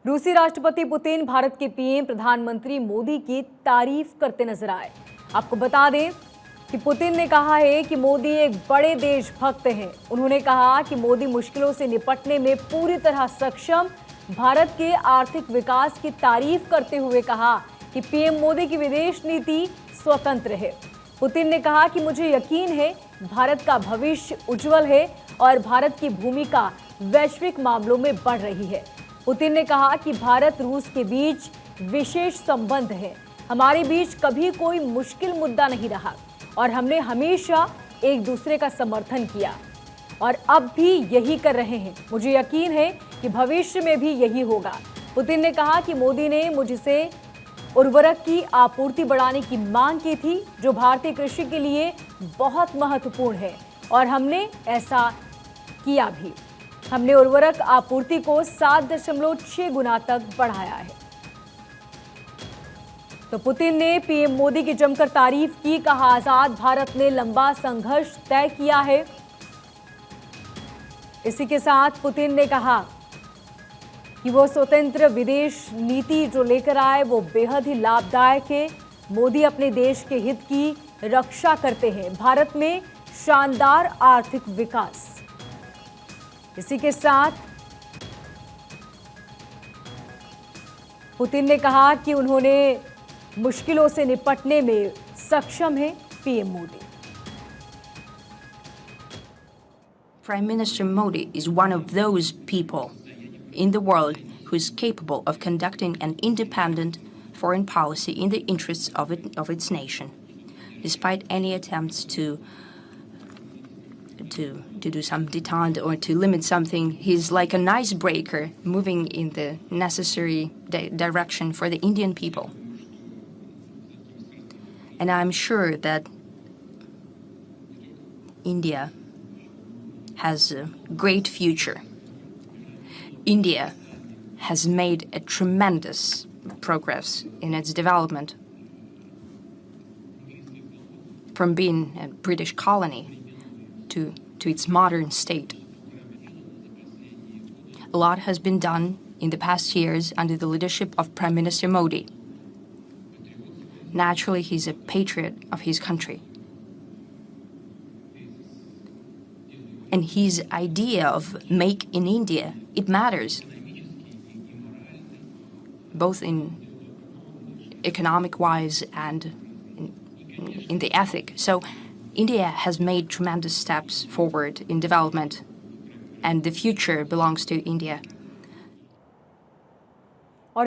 रूसी राष्ट्रपति पुतिन भारत के पीएम प्रधानमंत्री मोदी की तारीफ करते नजर आए। आपको बता दें कि पुतिन ने कहा है कि मोदी एक बड़े देशभक्त हैं। उन्होंने कहा कि मोदी मुश्किलों से निपटने में पूरी तरह सक्षम। भारत के आर्थिक विकास की तारीफ करते हुए कहा कि पीएम मोदी की विदेश नीति स्वतंत्र है। पुतिन ने कहा कि मुझे यकीन है भारत का भविष्य उज्जवल है और भारत की भूमिका वैश्विक मामलों में बढ़ रही है। पुतिन ने कहा कि भारत रूस के बीच विशेष संबंध है। हमारे बीच कभी कोई मुश्किल मुद्दा नहीं रहा और हमने हमेशा एक दूसरे का समर्थन किया और अब भी यही कर रहे हैं। मुझे यकीन है कि भविष्य में भी यही होगा। पुतिन ने कहा कि मोदी ने मुझसे उर्वरक की आपूर्ति बढ़ाने की मांग की थी, जो भारतीय कृषि के लिए बहुत महत्वपूर्ण है और हमने ऐसा किया भी। हमने उर्वरक आपूर्ति को 7.6 गुना तक बढ़ाया है। तो पुतिन ने पीएम मोदी की जमकर तारीफ की। कहा, आजाद भारत ने लंबा संघर्ष तय किया है। इसी के साथ पुतिन ने कहा कि वो स्वतंत्र विदेश नीति जो लेकर आए वो बेहद ही लाभदायक है। मोदी अपने देश के हित की रक्षा करते हैं। भारत में शानदार आर्थिक विकास। इसी के साथ पुतिन ने कहा कि उन्होंने मुश्किलों से निपटने में सक्षम है PM Modi. Prime Minister Modi is one of those people in the world who is capable of conducting an independent foreign policy in the interests of its nation, despite any attempts to do some detente or to limit something. He's like an icebreaker moving in the necessary direction for the Indian people. And I'm sure that India has a great future. India has made a tremendous progress in its development from being a British colony to its modern state. A lot has been done in the past years under the leadership of Prime Minister Modi. Naturally, he's a patriot of his country. And his idea of make in India, it matters, both in economic-wise and in the ethic. So India has made tremendous steps forward in development, and the future belongs to India.